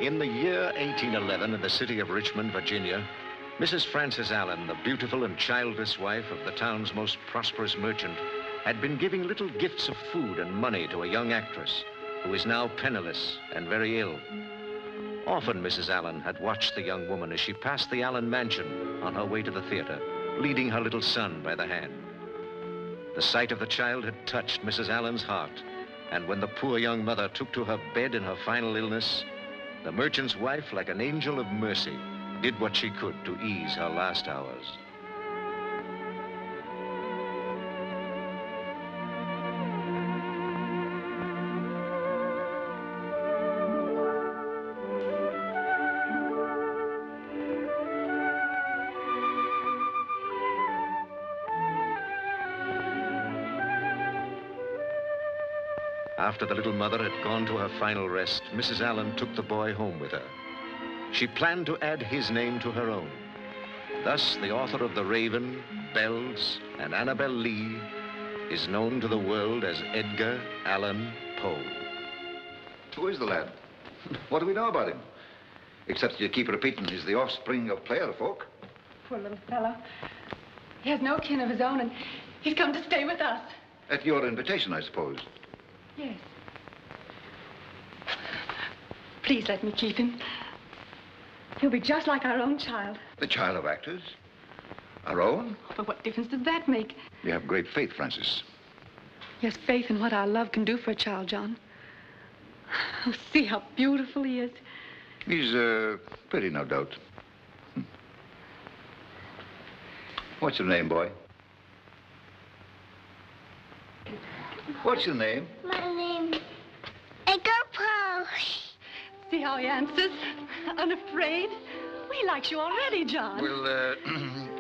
In the year 1811, in the city of Richmond, Virginia, Mrs. Frances Allen, the beautiful and childless wife of the town's most prosperous merchant, had been giving little gifts of food and money to a young actress who is now penniless and very ill. Often Mrs. Allen had watched the young woman as she passed the Allen mansion on her way to the theater, leading her little son by the hand. The sight of the child had touched Mrs. Allen's heart, and when the poor young mother took to her bed in her final illness, the merchant's wife, like an angel of mercy, did what she could to ease her last hours. After the little mother had gone to her final rest, Mrs. Allen took the boy home with her. She planned to add his name to her own. Thus, the author of The Raven, Bells, and Annabel Lee is known to the world as Edgar Allan Poe. Who is the lad? What do we know about him? Except you keep repeating he's the offspring of player folk. Poor little fellow. He has no kin of his own, and he's come to stay with us. At your invitation, I suppose. Yes. Please let me keep him. He'll be just like our own child. The child of actors? Our own? But what difference does that make? You have great faith, Francis. Yes, faith in what our love can do for a child, John. Oh, see how beautiful he is. He's, pretty, no doubt. What's your name, boy? What's your name? My name is Edgar Poe. See how he answers? Unafraid. Well, he likes you already, John. Well,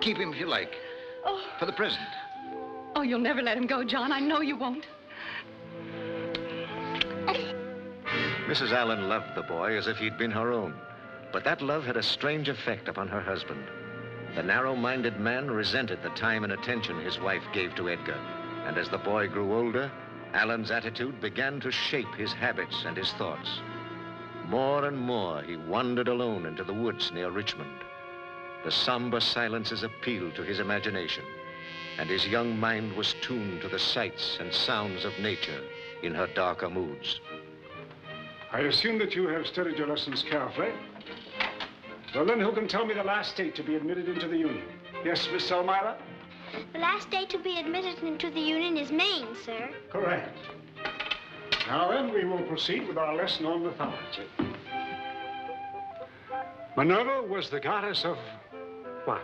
keep him if you like. Oh. For the present. Oh, you'll never let him go, John. I know you won't. Mrs. Allen loved the boy as if he'd been her own, but that love had a strange effect upon her husband. The narrow-minded man resented the time and attention his wife gave to Edgar, and as the boy grew older, Allen's attitude began to shape his habits and his thoughts. More and more, he wandered alone into the woods near Richmond. The somber silences appealed to his imagination, and his young mind was tuned to the sights and sounds of nature in her darker moods. I assume that you have studied your lessons carefully. Well, then, who can tell me the last state to be admitted into the Union? Yes, Miss Elmira? The last state to be admitted into the Union is Maine, sir. Correct. Now then, we will proceed with our lesson on mythology. Minerva was the goddess of what?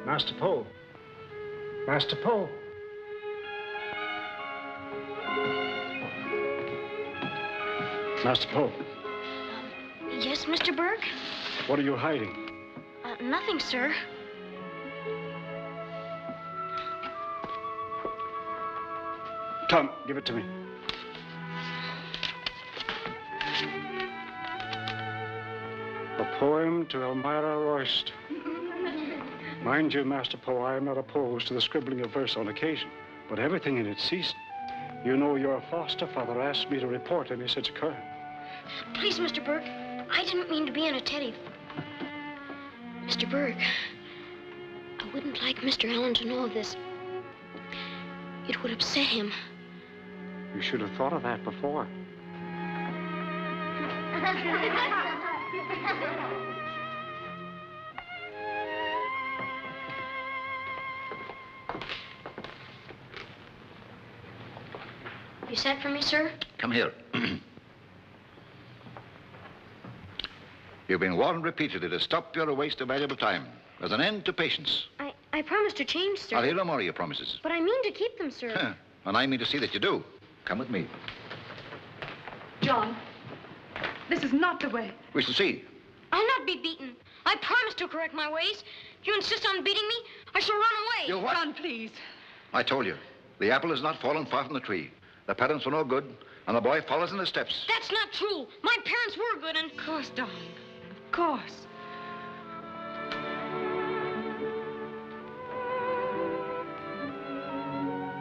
Master Poe. Master Poe. Master Poe. Yes, Mr. Burke? What are you hiding? Nothing, sir. Tom, give it to me. A poem to Elmira Royster. Mind you, Master Poe, I am not opposed to the scribbling of verse on occasion, but everything in its season. You know your foster father asked me to report any such occurrence. Please, Mr. Burke, I didn't mean to be in a teddy. Mr. Burke, I wouldn't like Mr. Allen to know of this. It would upset him. You should have thought of that before. You sent for me, sir? Come here. You've been warned repeatedly to stop your waste of valuable time. There's an end to patience. I promised to change, sir. I'll hear no more of your promises. But I mean to keep them, sir. Huh. And I mean to see that you do. Come with me. John, this is not the way. We shall see. I'll not be beaten. I promise to correct my ways. If you insist on beating me, I shall run away. You what? John, please. I told you. The apple has not fallen far from the tree. The parents were no good, and the boy follows in the steps. That's not true. My parents were good and... Of course, darling. Of course.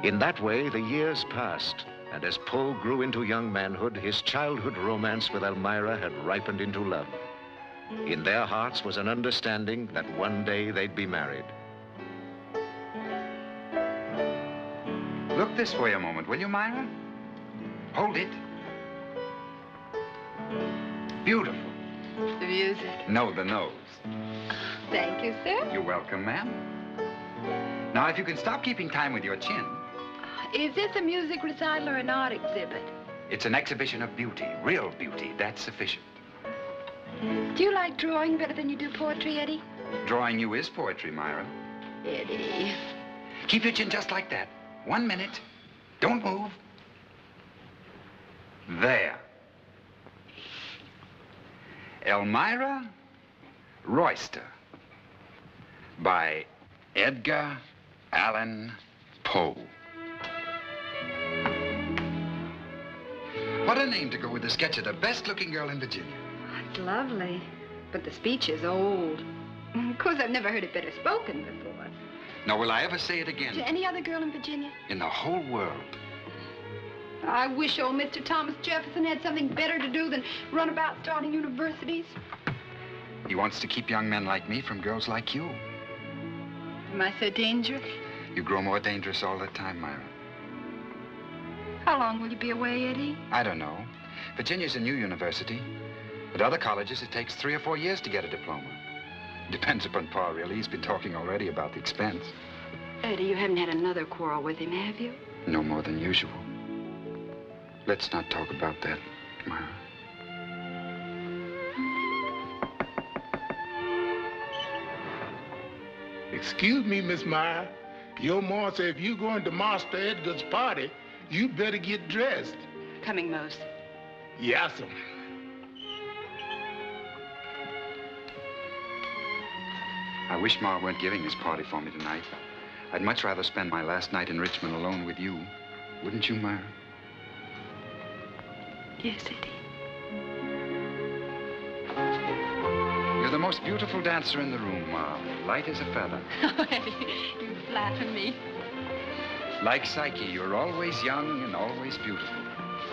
In that way, the years passed, And as Poe grew into young manhood, his childhood romance with Elmira had ripened into love. In their hearts was an understanding that one day they'd be married. Look this way a moment, will you, Myra? Hold it. Beautiful. The music. No, the nose. Thank you, sir. You're welcome, ma'am. Now, if you can stop keeping time with your chin. Is this a music recital or an art exhibit? It's an exhibition of beauty, real beauty. That's sufficient. Do you like drawing better than you do poetry, Eddie? Drawing you is poetry, Myra. Eddie. Keep your chin just like that. 1 minute. Don't move. There. Elmira Royster by Edgar Allan Poe. What a name to go with the sketch of the best-looking girl in Virginia. It's lovely, but the speech is old. Of course, I've never heard it better spoken before. Nor will I ever say it again. To any other girl in Virginia? In the whole world. I wish old Mr. Thomas Jefferson had something better to do than run about starting universities. He wants to keep young men like me from girls like you. Am I so dangerous? You grow more dangerous all the time, Myra. How long will you be away, Eddie? I don't know. Virginia's a new university. At other colleges, it takes 3 or 4 years to get a diploma. Depends upon Pa, really. He's been talking already about the expense. Eddie, you haven't had another quarrel with him, have you? No more than usual. Let's not talk about that, Myra. Excuse me, Miss Meyer. Your ma said if you going to Master Edgar's party, you better get dressed. Coming, Mose. Yes'm. I wish Ma weren't giving this party for me tonight. I'd much rather spend my last night in Richmond alone with you. Wouldn't you, Myra? Yes, Eddie. You're the most beautiful dancer in the room, Ma. Light as a feather. Oh, Eddie, you flatter me. Like Psyche, you're always young and always beautiful.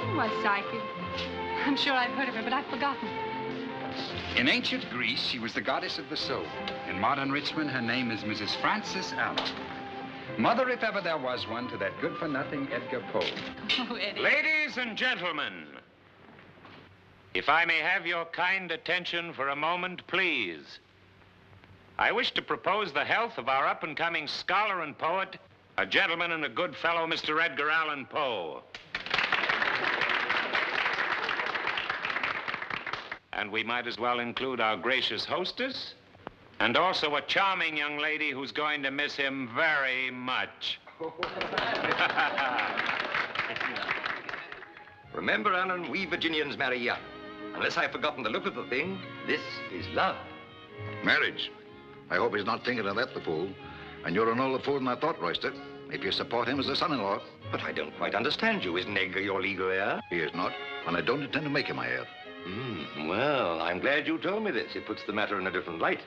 Oh, my Psyche. I'm sure I've heard of her, but I've forgotten. In ancient Greece, she was the goddess of the soul. In modern Richmond, her name is Mrs. Frances Allen. Mother, if ever there was one, to that good-for-nothing Edgar Poe. Oh, Eddie. Ladies and gentlemen, if I may have your kind attention for a moment, please. I wish to propose the health of our up-and-coming scholar and poet, a gentleman and a good fellow, Mr. Edgar Allan Poe. And we might as well include our gracious hostess, and also a charming young lady who's going to miss him very much. Remember, Allan, we Virginians marry young. Unless I've forgotten the look of the thing, this is love. Marriage. I hope he's not thinking of that, the fool. And you're an older fool than I thought, Royster, if you support him as a son-in-law. But I don't quite understand you. Isn't Edgar your legal heir? He is not, and I don't intend to make him my heir. Well, I'm glad you told me this. It puts the matter in a different light.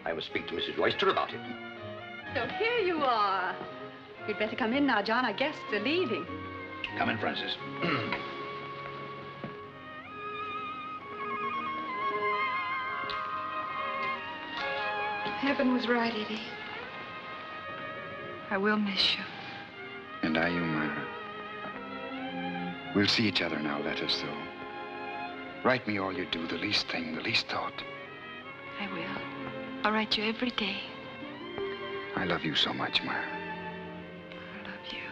I must speak to Mrs. Royster about it. So here you are. You'd better come in now, John. Our guests are leaving. Come in, Francis. Heaven was right, Eddie. I will miss you. And I you, Myra. We'll see each other now, letters, though. Write me all you do, the least thing, the least thought. I will. I'll write you every day. I love you so much, Myra. I love you.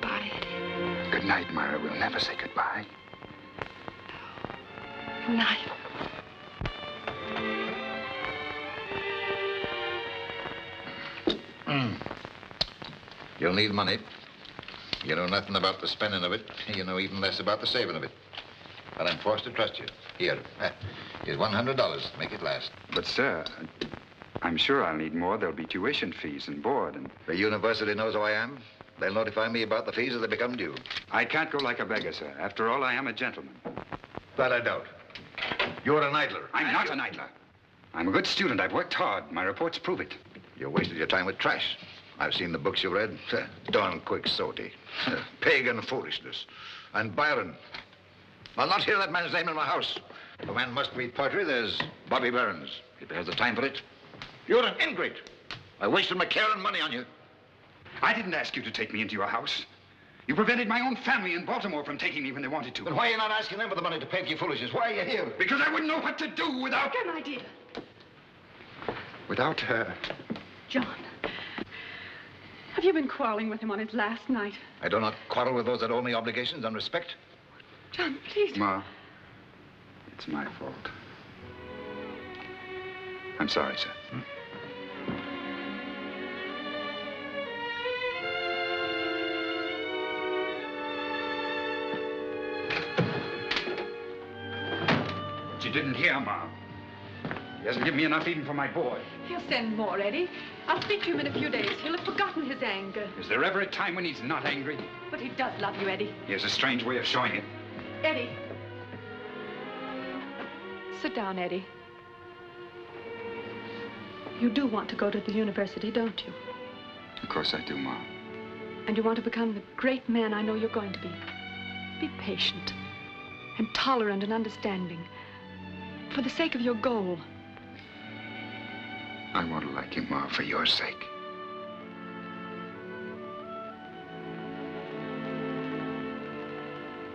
Bye, Eddie. Good night, Myra. We'll never say goodbye. Good night. You'll need money. You know nothing about the spending of it. You know even less about the saving of it. But I'm forced to trust you. Here, here's $100. Make it last. But, sir, I'm sure I'll need more. There'll be tuition fees and board and... The university knows who I am. They'll notify me about the fees as they become due. I can't go like a beggar, sir. After all, I am a gentleman. That I doubt. You're an idler. I'm not an idler. I'm a good student. I've worked hard. My reports prove it. You wasted your time with trash. I've seen the books you read. Don Quixote, pagan foolishness, and Byron. I'll not hear that man's name in my house. If a man must read poetry, there's Bobby Burns. If he has the time for it. You're an ingrate. I wasted my care and money on you. I didn't ask you to take me into your house. You prevented my own family in Baltimore from taking me when they wanted to. Then why are you not asking them for the money to pay for your foolishness? Why are you here? Because I wouldn't know what to do without... Edgar, my dear. Without her. John, have you been quarreling with him on his last night? I do not quarrel with those that owe me obligations and respect. John, please. Ma, it's my fault. I'm sorry, sir. You didn't hear, Ma. He hasn't given me enough even for my boy. He'll send more, Eddie. I'll speak to him in a few days. He'll have forgotten his anger. Is there ever a time when he's not angry? But he does love you, Eddie. He has a strange way of showing it. Eddie. Sit down, Eddie. You do want to go to the university, don't you? Of course I do, Ma. And you want to become the great man I know you're going to be. Be patient and tolerant and understanding. For the sake of your goal. I want to like you, Ma, for your sake.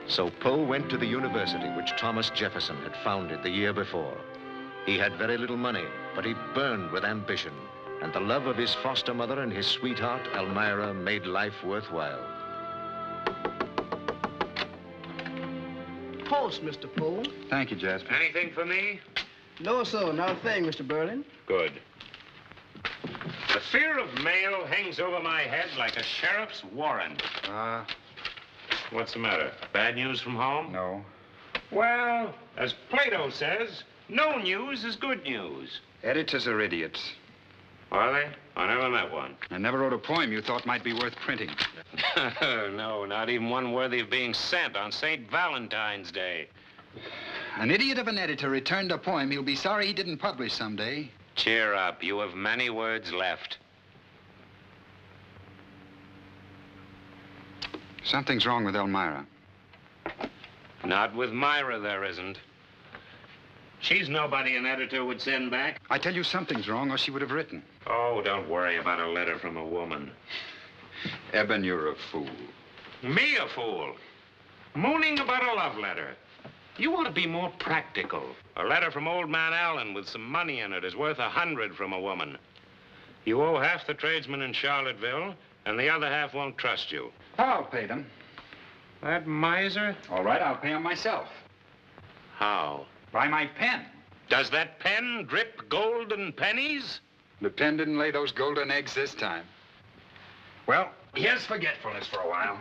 So Poe went to the university which Thomas Jefferson had founded the year before. He had very little money, but he burned with ambition, and the love of his foster mother and his sweetheart, Elmira, made life worthwhile. Post, Mr. Poe. Thank you, Jasper. Anything for me? No, sir, not a thing, Mr. Berlin. Good. The fear of mail hangs over my head like a sheriff's warrant. What's the matter? Bad news from home? No. Well, as Plato says, no news is good news. Editors are idiots. Are they? I never met one. I never wrote a poem you thought might be worth printing. No, not even one worthy of being sent on St. Valentine's Day. An idiot of an editor returned a poem he'll be sorry he didn't publish someday. Cheer up. You have many words left. Something's wrong with Elmira. Not with Myra, there isn't. She's nobody an editor would send back. I tell you something's wrong, or she would have written. Oh, don't worry about a letter from a woman. Eben, you're a fool. Me a fool? Mooning about a love letter. You want to be more practical. A letter from old man Allen with some money in it is worth 100 from a woman. You owe half the tradesmen in Charlottesville, and the other half won't trust you. I'll pay them. That miser? All right, I'll pay them myself. How? By my pen. Does that pen drip golden pennies? The pen didn't lay those golden eggs this time. Well, here's forgetfulness for a while.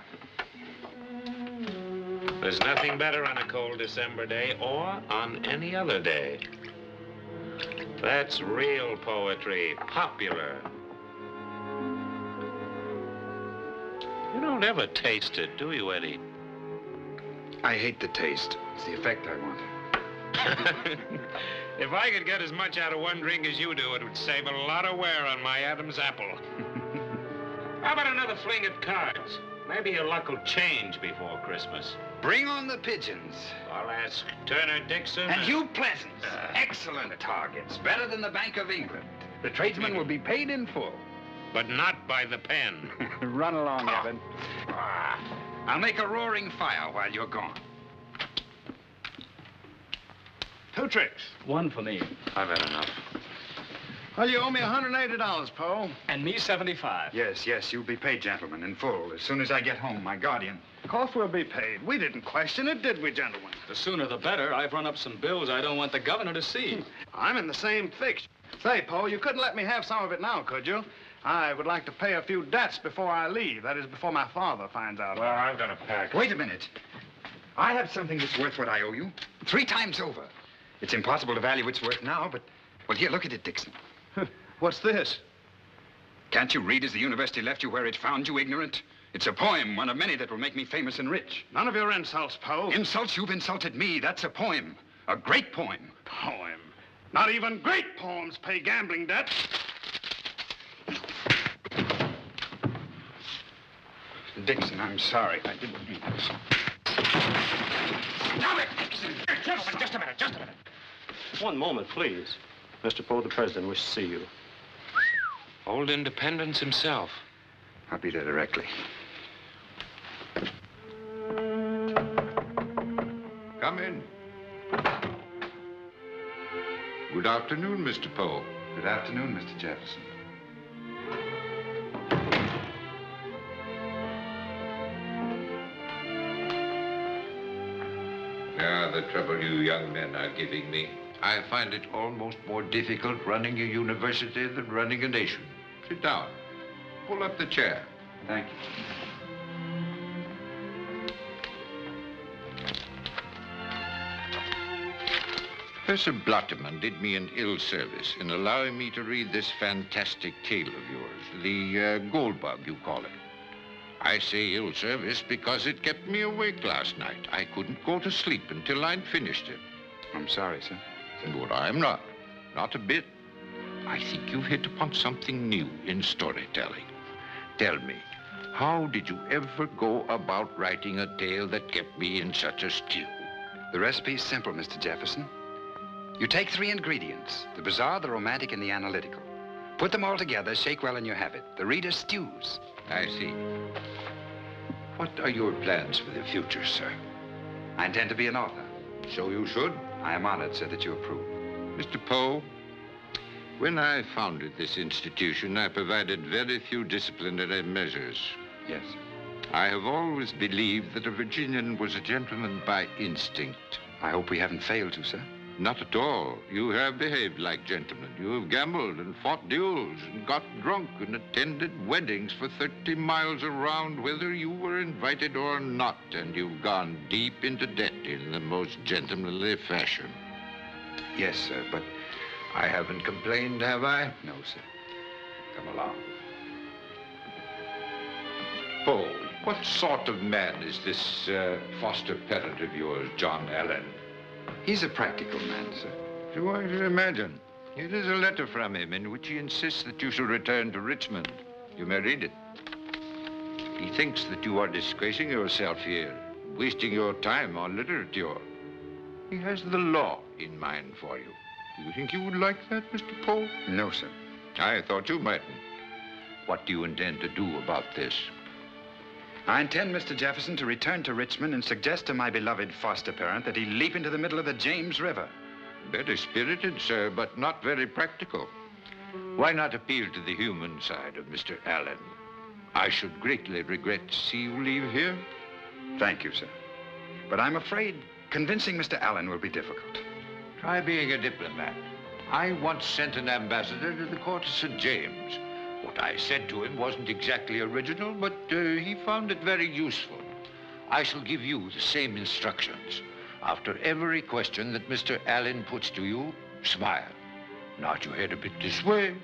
There's nothing better on a cold December day or on any other day. That's real poetry, popular. You don't ever taste it, do you, Eddie? I hate the taste. It's the effect I want. If I could get as much out of one drink as you do, it would save a lot of wear on my Adam's apple. How about another fling at cards? Maybe your luck will change before Christmas. Bring on the pigeons. I'll ask Turner Dixon. And Hugh Pleasant. Excellent targets. Better than the Bank of England. The tradesmen will be paid in full. But not by the pen. Run along, Evan. I'll make a roaring fire while you're gone. 2 tricks. One for me. I've had enough. Well, you owe me $180, Poe. And me 75. Yes, you'll be paid, gentlemen, in full, as soon as I get home, my guardian. Of course we'll be paid. We didn't question it, did we, gentlemen? The sooner the better. I've run up some bills I don't want the governor to see. I'm in the same fix. Say, Poe, you couldn't let me have some of it now, could you? I would like to pay a few debts before I leave. That is, before my father finds out. Well, I've got a pack. Wait a minute. I have something that's worth what I owe you. 3 times over. It's impossible to value its worth now, but... Well, here, look at it, Dixon. What's this? Can't you read as the university left you where it found you, ignorant? It's a poem, one of many that will make me famous and rich. None of your insults, Poe. Insults? You've insulted me. That's a poem. A great poem. Poem. Not even great poems pay gambling debt. Dixon, I'm sorry. I didn't mean this. Now, Dixon! Gentlemen, just a minute. One moment, please. Mr. Poe, the president wishes to see you. Old Independence himself. I'll be there directly. Come in. Good afternoon, Mr. Poe. Good afternoon, Mr. Jefferson. Ah, the trouble you young men are giving me. I find it almost more difficult running a university than running a nation. Sit down. Pull up the chair. Thank you. Professor Blotteman did me an ill service in allowing me to read this fantastic tale of yours, the gold bug, you call it. I say ill service because it kept me awake last night. I couldn't go to sleep until I'd finished it. I'm sorry, sir. But I'm not. Not a bit. I think you've hit upon something new in storytelling. Tell me, how did you ever go about writing a tale that kept me in such a stew? The recipe's simple, Mr. Jefferson. You take 3 ingredients, the bizarre, the romantic, and the analytical. Put them all together, shake well, and you have it. The reader stews. I see. What are your plans for the future, sir? I intend to be an author. So you should. I am honored, sir, that you approve. Mr. Poe, when I founded this institution, I provided very few disciplinary measures. Yes. I have always believed that a Virginian was a gentleman by instinct. I hope we haven't failed to, sir. Not at all. You have behaved like gentlemen. You have gambled and fought duels and got drunk and attended weddings for 30 miles around, whether you were invited or not, and you've gone deep into debt in the most gentlemanly fashion. Yes, sir, but I haven't complained, have I? no, sir. Come along. Poe, what sort of man is this foster parent of yours, John Allen? He's a practical man, sir. So I should imagine. Here is a letter from him in which he insists that you shall return to Richmond. You may read it. He thinks that you are disgracing yourself here, wasting your time on literature. He has the law in mind for you. Do you think you would like that, Mr. Poe? No, sir. I thought you mightn't. What do you intend to do about this? I intend, Mr. Jefferson, to return to Richmond and suggest to my beloved foster parent that he leap into the middle of the James River. Very spirited, sir, but not very practical. Why not appeal to the human side of Mr. Allen? I should greatly regret to see you leave here. Thank you, sir. But I'm afraid convincing Mr. Allen will be difficult. Try being a diplomat. I once sent an ambassador to the court of St. James. What I said to him wasn't exactly original, but he found it very useful. I shall give you the same instructions. After every question that Mr. Allen puts to you, smile. Nod your head a bit this way,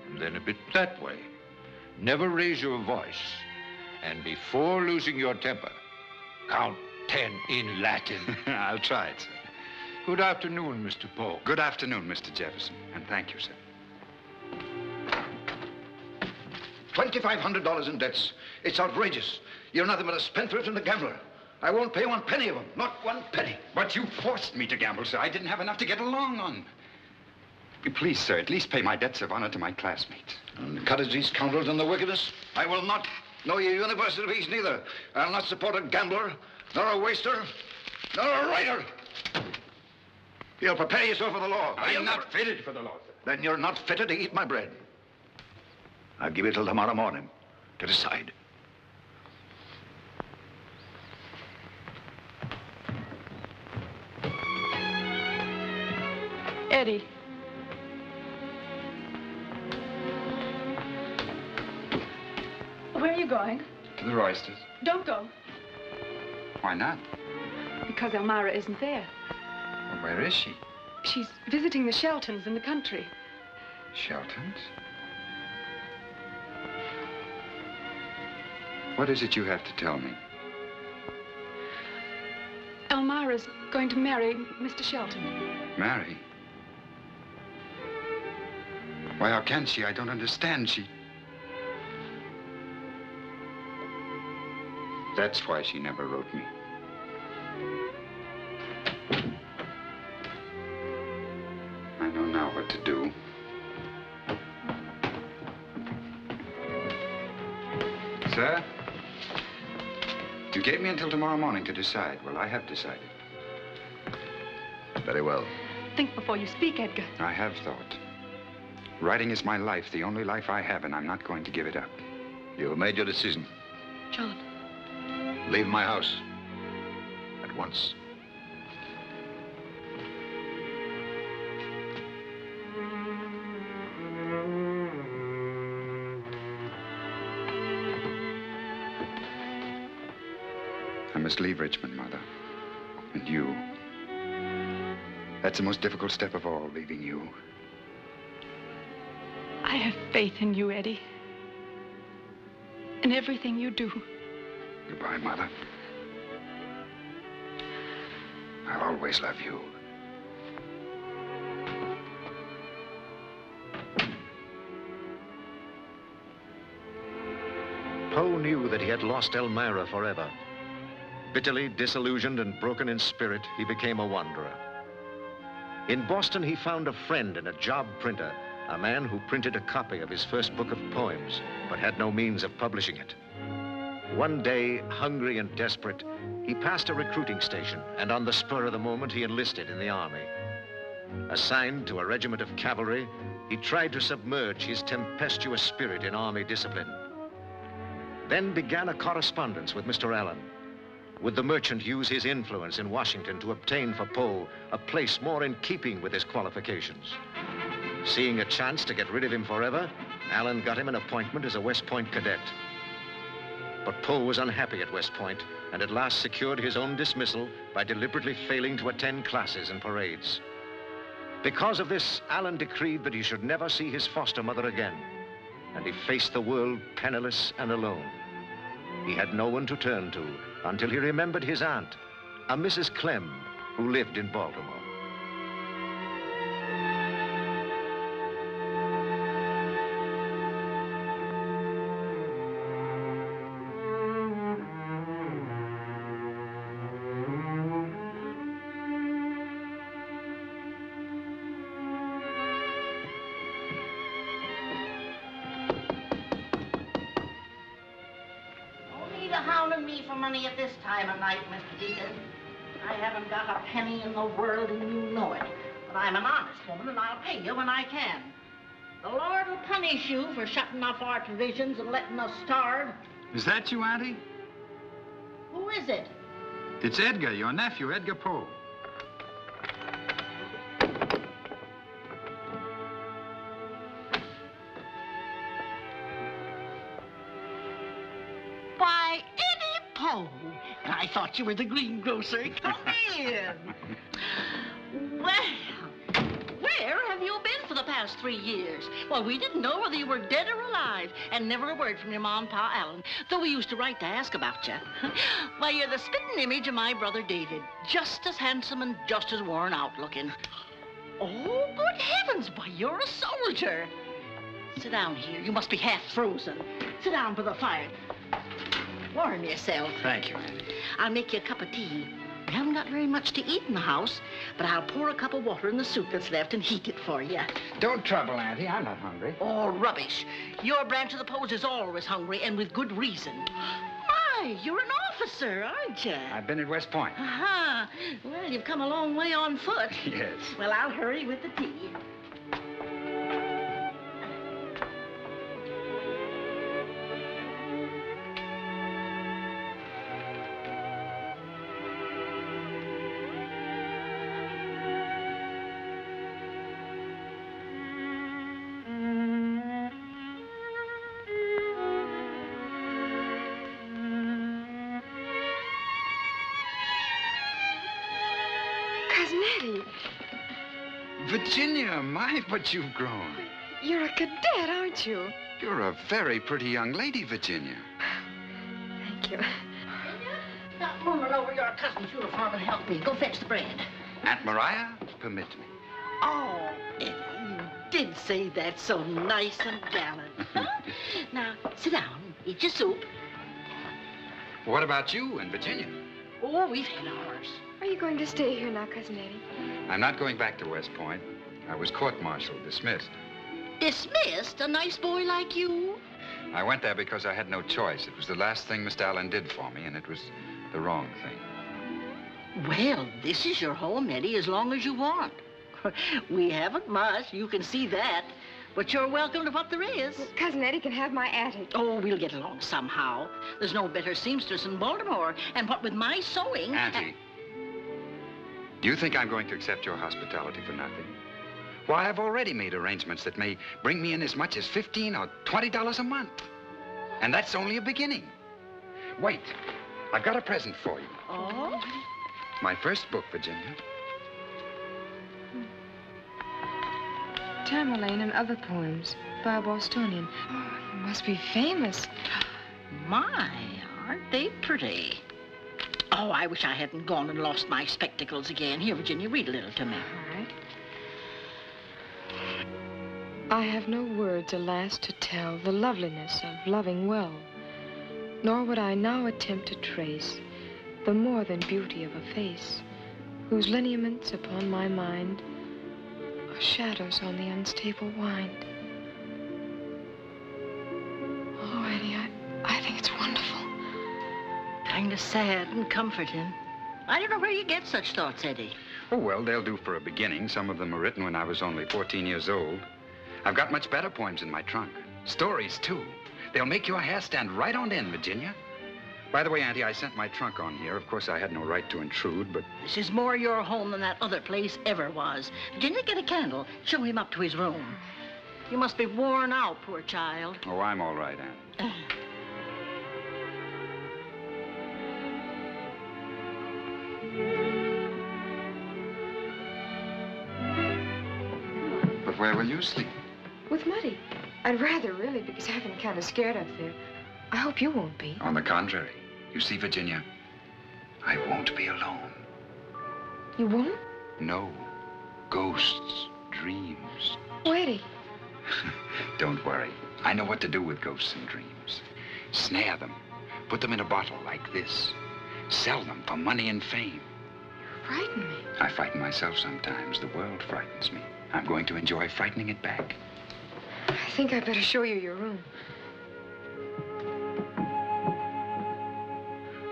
and then a bit that way. Never raise your voice. And before losing your temper, count 10 in Latin. I'll try it, sir. Good afternoon, Mr. Poe. Good afternoon, Mr. Jefferson, and thank you, sir. $2,500 in debts. It's outrageous. You're nothing but a spendthrift and a gambler. I won't pay 1 penny of them. Not 1 penny. But you forced me to gamble, sir. I didn't have enough to get along on. Please, sir, at least pay my debts of honor to my classmates. And encourage these scoundrels in the wickedness? I will not. Nor your universities neither. I'll not support a gambler, nor a waster, nor a writer. You'll prepare yourself for the law. I'm not fitted for the law, sir. Then you're not fitted to eat my bread. I'll give you till tomorrow morning to decide. Eddie. Where are you going? To the Roysters. Don't go, Why not? because Elmira isn't there. Well, where is she? She's visiting the Sheltons in the country. Sheltons? What is it you have to tell me? Elmira's going to marry Mr. Shelton. Marry? Why, how can she? I don't understand. That's why she never wrote me. I know now what to do. Sir, you gave me until tomorrow morning to decide. Well, I have decided. Very well. Think before you speak, Edgar. I have thought. Writing is my life, the only life I have, and I'm not going to give it up. You've made your decision. John. Leave my house. At once. I must leave Richmond, Mother. And you. That's the most difficult step of all, leaving you. I have faith in you, Eddie. In everything you do. Goodbye, Mother. I'll always love you. Poe knew that he had lost Elmira forever. Bitterly disillusioned and broken in spirit, he became a wanderer. In Boston, he found a friend and a job printer, a man who printed a copy of his first book of poems, but had no means of publishing it. One day, hungry and desperate, he passed a recruiting station, and on the spur of the moment, he enlisted in the army. Assigned to a regiment of cavalry, he tried to submerge his tempestuous spirit in army discipline. Then began a correspondence with Mr. Allen. Would the merchant use his influence in Washington to obtain for Poe a place more in keeping with his qualifications? Seeing a chance to get rid of him forever, Allen got him an appointment as a West Point cadet. But Poe was unhappy at West Point and at last secured his own dismissal by deliberately failing to attend classes and parades. Because of this, Allen decreed that he should never see his foster mother again, and he faced the world penniless and alone. He had no one to turn to until he remembered his aunt, a Mrs. Clemm, who lived in Baltimore. Hounding me for money at this time of night, Mr. Deacon. I haven't got a penny in the world, and you know it. But I'm an honest woman, and I'll pay you when I can. The Lord will punish you for shutting off our provisions and letting us starve. Is that you, Auntie? Who is it? It's Edgar, your nephew, Edgar Poe. Why, Eddie Poe. I thought you were the greengrocer. Come in. Well, where have you been for the past 3 years? Well, we didn't know whether you were dead or alive, and never a word from your ma and pa Allen, though we used to write to ask about you. Why, you're the spitting image of my brother David, just as handsome and just as worn out looking. Oh, good heavens, why, you're a soldier. Sit down here. You must be half frozen. Sit down by the fire. Warm yourself. Thank you, Auntie. I'll make you a cup of tea. We haven't got very much to eat in the house, but I'll pour a cup of water in the soup that's left and heat it for you. Don't trouble, Auntie. I'm not hungry. Oh, rubbish. Your branch of the Poes is always hungry, and with good reason. My, you're an officer, aren't you? I've been at West Point. Aha. Well, you've come a long way on foot. Yes. Well, I'll hurry with the tea. Virginia, my, but you've grown. You're a cadet, aren't you? You're a very pretty young lady, Virginia. Thank you. Stop moving over your cousin's uniform and help me. Go fetch the bread. Aunt Mariah, permit me. Oh, Eddie, you did say that so nice and gallant. Now, sit down, eat your soup. What about you and Virginia? Oh, we've had ours. Are you going to stay here now, Cousin Eddie? I'm not going back to West Point. I was court-martialed, dismissed. Dismissed? A nice boy like you? I went there because I had no choice. It was the last thing Mr. Allen did for me, and it was the wrong thing. Well, this is your home, Eddie, as long as you want. We haven't much, you can see that. But you're welcome to what there is. Well, Cousin Eddie can have my attic. Oh, we'll get along somehow. There's no better seamstress in Baltimore. And what with my sewing... Auntie, do you think I'm going to accept your hospitality for nothing? Why, I've already made arrangements that may bring me in as much as $15 or $20 a month. And that's only a beginning. Wait, I've got a present for you. Oh? My first book, Virginia. Tamerlane and Other Poems by a Bostonian. Oh, you must be famous. My, aren't they pretty? Oh, I wish I hadn't gone and lost my spectacles again. Here, Virginia, read a little to me. All right. I have no words, alas, to tell the loveliness of loving well, nor would I now attempt to trace the more than beauty of a face, whose lineaments upon my mind are shadows on the unstable wind. Oh, Eddie, I think it's wonderful. Kind of sad and comforting. I don't know where you get such thoughts, Eddie. Oh, well, they'll do for a beginning. Some of them were written when I was only 14 years old. I've got much better poems in my trunk. Stories, too. They'll make your hair stand right on end, Virginia. By the way, Auntie, I sent my trunk on here. Of course, I had no right to intrude, but... This is more your home than that other place ever was. Virginia, get a candle. Show him up to his room. You must be worn out, poor child. Oh, I'm all right, Aunt. But where will you sleep? With Muddy. I'd rather, really, because I've been kind of scared up there. I hope you won't be. On the contrary. You see, Virginia, I won't be alone. You won't? No. Ghosts, dreams. Oh, Eddie. Don't worry. I know what to do with ghosts and dreams. Snare them. Put them in a bottle like this. Sell them for money and fame. You frighten me. I frighten myself sometimes. The world frightens me. I'm going to enjoy frightening it back. I think I better show you your room.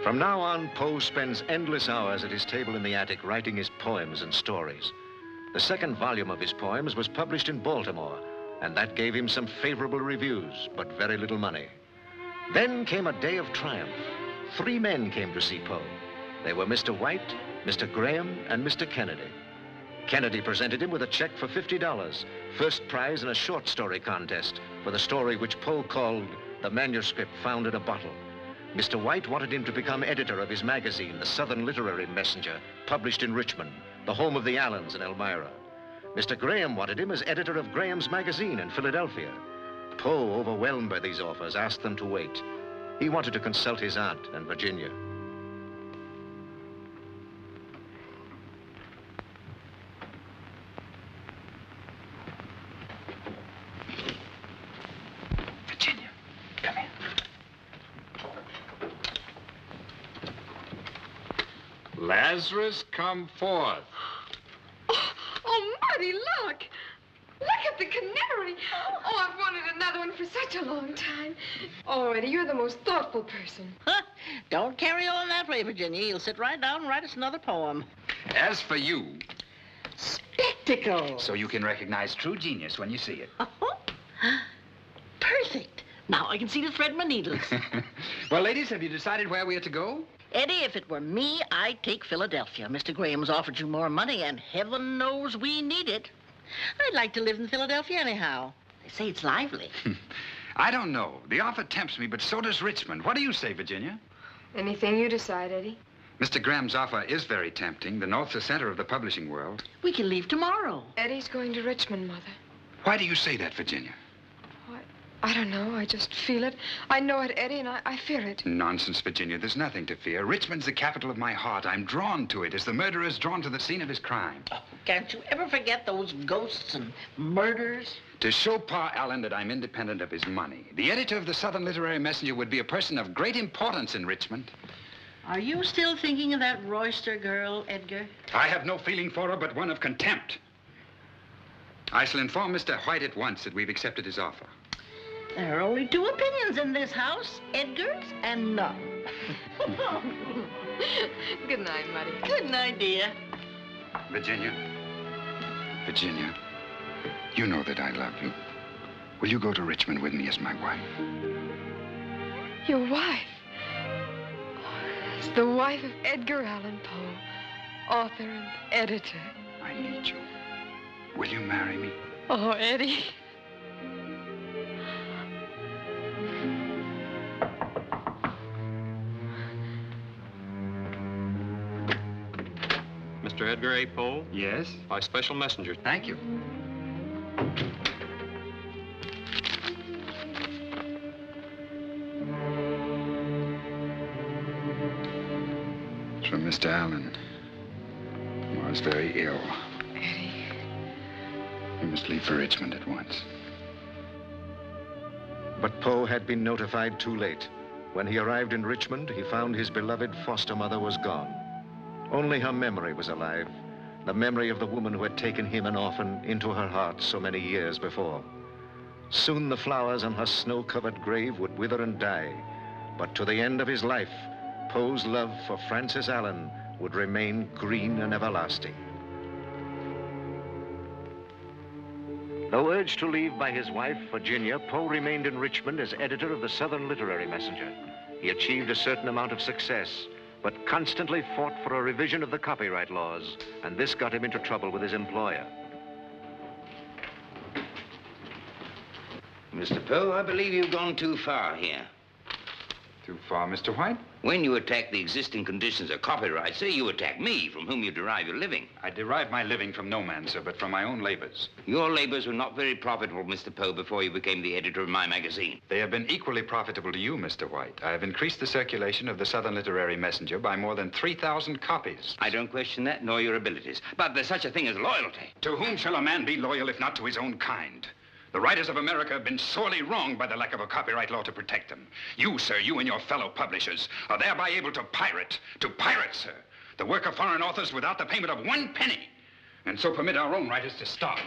From now on, Poe spends endless hours at his table in the attic writing his poems and stories. The second volume of his poems was published in Baltimore, and that gave him some favorable reviews, but very little money. Then came a day of triumph. 3 men came to see Poe. They were Mr. White, Mr. Graham, and Mr. Kennedy. Kennedy presented him with a check for $50, first prize in a short story contest for the story which Poe called The Manuscript Found in a Bottle. Mr. White wanted him to become editor of his magazine, The Southern Literary Messenger, published in Richmond, the home of the Allens in Elmira. Mr. Graham wanted him as editor of Graham's magazine in Philadelphia. Poe, overwhelmed by these offers, asked them to wait. He wanted to consult his aunt and Virginia. Virginia, come here. Lazarus, come forth. Oh, Marty, look! Look at the canary. Oh, I've wanted another one for such a long time. Oh, Eddie, you're the most thoughtful person. Don't carry on that way, Virginia. You'll sit right down and write us another poem. As for you... Spectacles. So you can recognize true genius when you see it. Perfect. Now I can see to thread my needles. Well, ladies, have you decided where we are to go? Eddie, if it were me, I'd take Philadelphia. Mr. Graham's offered you more money, and heaven knows we need it. I'd like to live in Philadelphia anyhow. They say it's lively. I don't know. The offer tempts me, but so does Richmond. What do you say, Virginia? Anything you decide, Eddie. Mr. Graham's offer is very tempting. The North's the center of the publishing world. We can leave tomorrow. Eddie's going to Richmond, Mother. Why do you say that, Virginia? I don't know. I just feel it. I know it, Eddie, and I fear it. Nonsense, Virginia. There's nothing to fear. Richmond's the capital of my heart. I'm drawn to it as the murderer is drawn to the scene of his crime. Oh, can't you ever forget those ghosts and murders? To show Pa Allen that I'm independent of his money, the editor of the Southern Literary Messenger would be a person of great importance in Richmond. Are you still thinking of that Royster girl, Edgar? I have no feeling for her but one of contempt. I shall inform Mr. White at once that we've accepted his offer. There are only two opinions in this house, Edgar's and none. Good night, Muddy. Good night, dear. Virginia, you know that I love you. Will you go to Richmond with me as my wife? Your wife? As the wife of Edgar Allan Poe, author and editor. I need you. Will you marry me? Oh, Eddie. Mr. Edgar A. Poe? Yes? By special messenger. Thank you. It's from Mr. Allen. He was very ill. Eddie. You must leave for Richmond at once. But Poe had been notified too late. When he arrived in Richmond, he found his beloved foster mother was gone. Only her memory was alive, the memory of the woman who had taken him, an orphan, into her heart so many years before. Soon the flowers on her snow-covered grave would wither and die, but to the end of his life, Poe's love for Frances Allen would remain green and everlasting. Though urged to leave by his wife, Virginia, Poe remained in Richmond as editor of the Southern Literary Messenger. He achieved a certain amount of success, but constantly fought for a revision of the copyright laws, and this got him into trouble with his employer. Mr. Poe, I believe you've gone too far here. Too far, Mr. White? When you attack the existing conditions of copyright, sir, you attack me, from whom you derive your living. I derive my living from no man, sir, but from my own labors. Your labors were not very profitable, Mr. Poe, before you became the editor of my magazine. They have been equally profitable to you, Mr. White. I have increased the circulation of the Southern Literary Messenger by more than 3,000 copies. I don't question that, nor your abilities. But there's such a thing as loyalty. To whom shall a man be loyal if not to his own kind? The writers of America have been sorely wronged by the lack of a copyright law to protect them. You, sir, you and your fellow publishers are thereby able to pirate, sir, the work of foreign authors without the payment of 1 penny, and so permit our own writers to starve.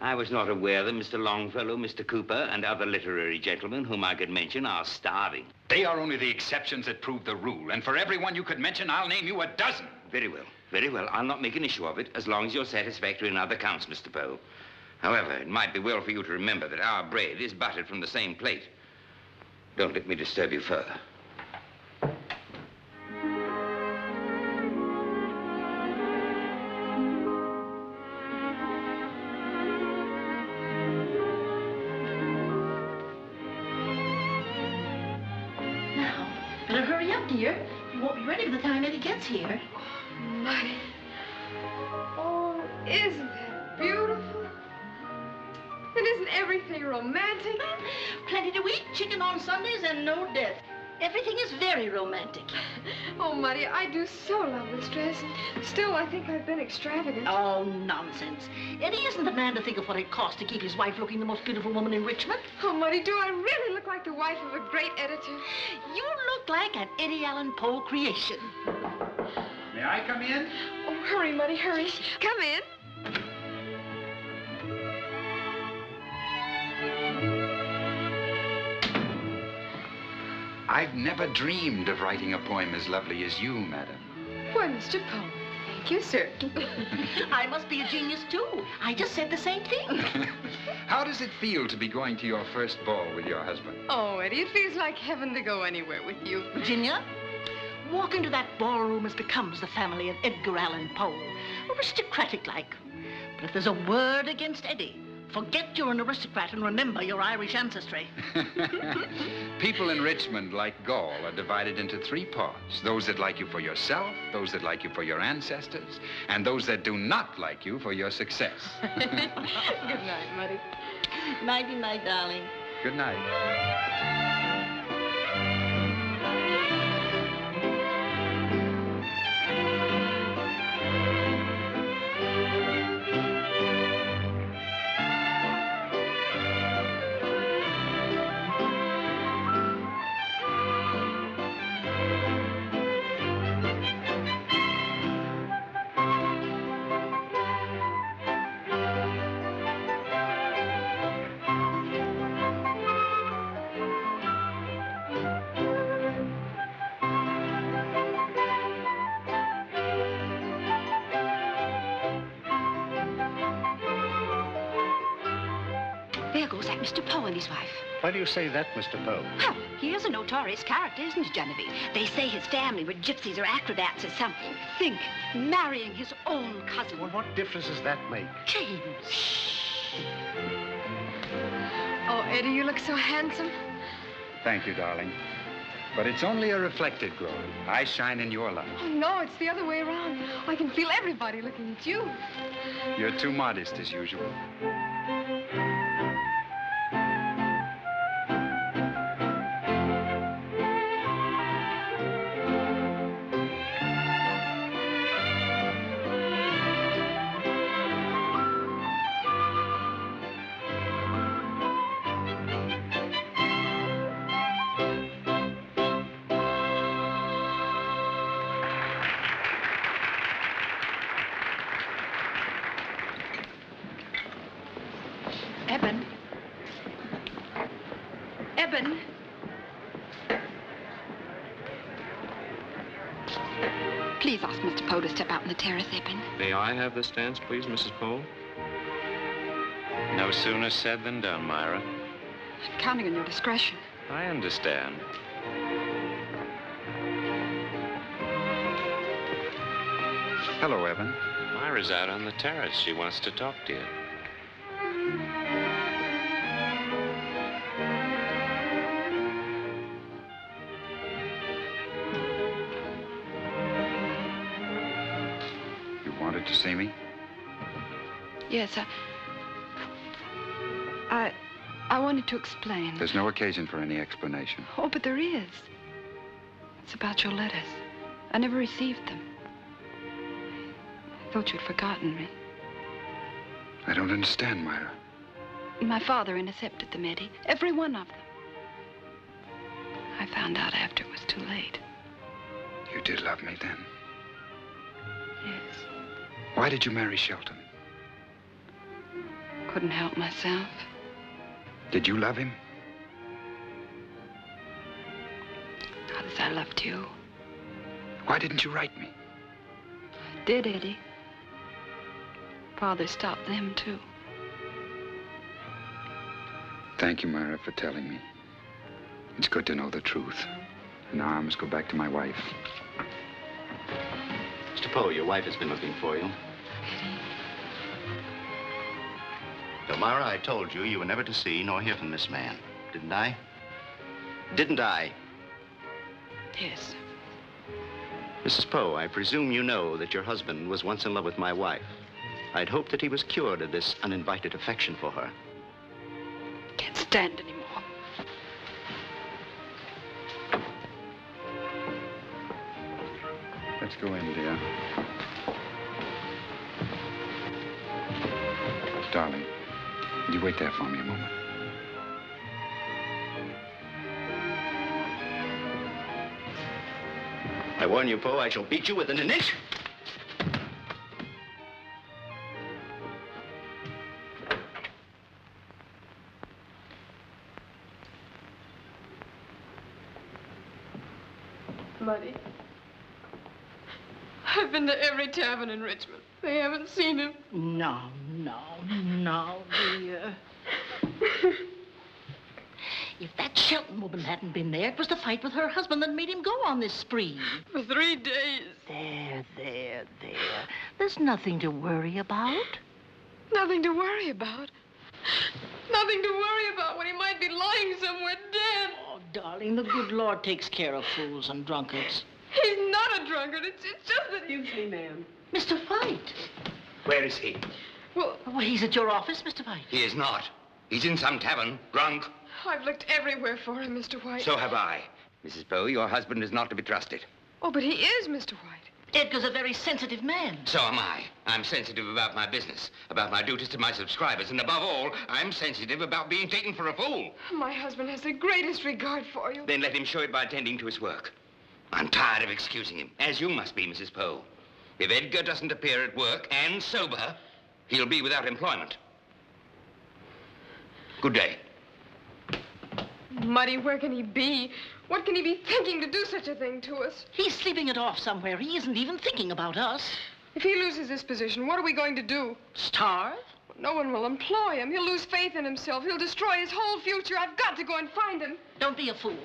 I was not aware that Mr. Longfellow, Mr. Cooper, and other literary gentlemen whom I could mention are starving. They are only the exceptions that prove the rule, and for everyone you could mention, I'll name you a dozen. Very well, very well. I'll not make an issue of it as long as you're satisfactory in other counts, Mr. Poe. However, it might be well for you to remember that our bread is buttered from the same plate. Don't let me disturb you further. Now, better hurry up, dear. You won't be ready by the time Eddie gets here. Muddy. Oh, isn't that beautiful? And isn't everything romantic? Plenty to eat, chicken on Sundays, and no death. Everything is very romantic. Oh, Muddy, I do so love this dress. Still, I think I've been extravagant. Oh, nonsense. Eddie isn't the man to think of what it costs to keep his wife looking the most beautiful woman in Richmond. Oh, Muddy, do I really look like the wife of a great editor? You look like an Edgar Allan Poe creation. May I come in? Oh, hurry, Muddy, hurry. Come in. I've never dreamed of writing a poem as lovely as you, madam. Why, Mr. Poe, thank you, sir. I must be a genius, too. I just said the same thing. How does it feel to be going to your first ball with your husband? Oh, Eddie, it feels like heaven to go anywhere with you. Virginia, walk into that ballroom as becomes the family of Edgar Allan Poe. Aristocratic-like. But if there's a word against Eddie, forget you're an aristocrat and remember your Irish ancestry. People in Richmond, like Gaul, are divided into 3 parts. Those that like you for yourself, those that like you for your ancestors, and those that do not like you for your success. Good night, Muddy. Nighty-night, darling. Good night. There goes that Mr. Poe and his wife. Why do you say that, Mr. Poe? Well, he is a notorious character, isn't he, Genevieve? They say his family were gypsies or acrobats or something. Think, marrying his own cousin. Well, what difference does that make? James. Oh, Eddie, you look so handsome. Thank you, darling. But it's only a reflected glory. I shine in your light. Oh, no, it's the other way around. I can feel everybody looking at you. You're too modest, as usual. Eben. Eben. Please ask Mr. Poe to step out on the terrace, Eben. May I have this dance, please, Mrs. Poe? No sooner said than done, Myra. I'm counting on your discretion. I understand. Hello, Evan. Myra's out on the terrace. She wants to talk to you. You wanted to see me? Yes, I wanted to explain. There's no occasion for any explanation. Oh, but there is. It's about your letters. I never received them. I thought you'd forgotten me. I don't understand, Myra. My father intercepted them, Eddie. Every one of them. I found out after it was too late. You did love me then. Yes. Why did you marry Shelton? Couldn't help myself. Did you love him? Not as I loved you. Why didn't you write me? I did, Eddie. Father stopped them, too. Thank you, Myra, for telling me. It's good to know the truth. And now I must go back to my wife. Mr. Poe, your wife has been looking for you. Elmira, I told you you were never to see nor hear from this man. Didn't I? Didn't I? Yes. Mrs. Poe, I presume you know that your husband was once in love with my wife. I'd hoped that he was cured of this uninvited affection for her. Can't stand anymore. Let's go in, dear. Darling, will you wait there for me a moment? I warn you, Poe, I shall beat you within an inch. Muddy. I've been to every tavern in Richmond. They haven't seen him. No, dear. If that Shelton woman hadn't been there, it was the fight with her husband that made him go on this spree. For 3 days. There. There's nothing to worry about. Nothing to worry about. Nothing to worry about when he might be lying somewhere dead. Oh, darling, the good Lord takes care of fools and drunkards. He's not a drunkard. It's just that... Excuse me, ma'am. Mr. White. Where is he? Well, he's at your office, Mr. White. He is not. He's in some tavern, drunk. I've looked everywhere for him, Mr. White. So have I. Mrs. Poe, your husband is not to be trusted. Oh, but he is, Mr. White. Edgar's a very sensitive man. So am I. I'm sensitive about my business, about my duties to my subscribers, and above all, I'm sensitive about being taken for a fool. My husband has the greatest regard for you. Then let him show it by attending to his work. I'm tired of excusing him, as you must be, Mrs. Poe. If Edgar doesn't appear at work and sober, he'll be without employment. Good day. Muddy, where can he be? What can he be thinking to do such a thing to us? He's sleeping it off somewhere. He isn't even thinking about us. If he loses this position, what are we going to do? Starve? No one will employ him. He'll lose faith in himself. He'll destroy his whole future. I've got to go and find him. Don't be a fool.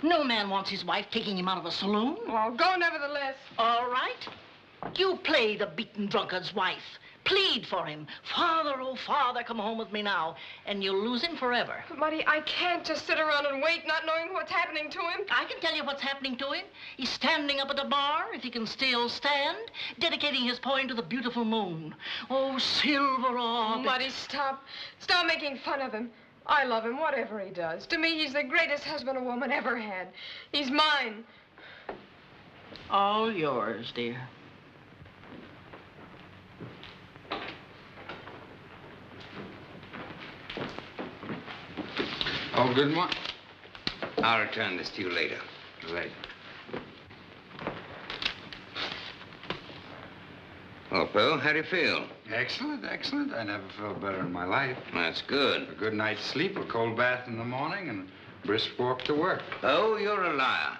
No man wants his wife taking him out of a saloon. Oh, I'll go nevertheless. All right. You play the beaten drunkard's wife. Plead for him. Father, oh, Father, come home with me now. And you'll lose him forever. But, Muddy, I can't just sit around and wait, not knowing what's happening to him. I can tell you what's happening to him. He's standing up at a bar, if he can still stand, dedicating his poem to the beautiful moon. Oh, silver orb. Muddy, stop. Stop making fun of him. I love him, whatever he does. To me, he's the greatest husband a woman ever had. He's mine. All yours, dear. Oh, good morning. I'll return this to you later. Later. Well, Poe, how do you feel? Excellent, excellent. I never felt better in my life. That's good. A good night's sleep, a cold bath in the morning, and a brisk walk to work. Oh, you're a liar.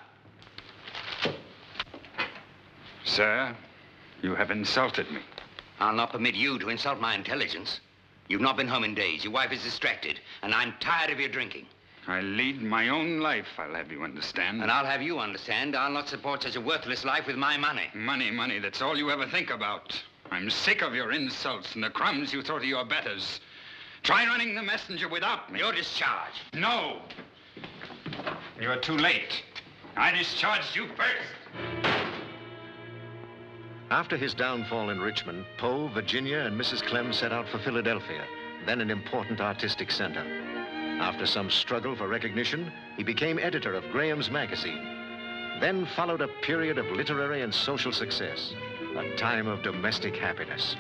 Sir, you have insulted me. I'll not permit you to insult my intelligence. You've not been home in days. Your wife is distracted, and I'm tired of your drinking. I lead my own life, I'll have you understand. And I'll have you understand I'll not support such a worthless life with my money. Money, money, that's all you ever think about. I'm sick of your insults and the crumbs you throw to your betters. Try running the messenger without me. You're discharged. No. You're too late. I discharged you first. After his downfall in Richmond, Poe, Virginia, and Mrs. Clemm set out for Philadelphia, then an important artistic center. After some struggle for recognition, he became editor of Graham's magazine. Then followed a period of literary and social success, a time of domestic happiness.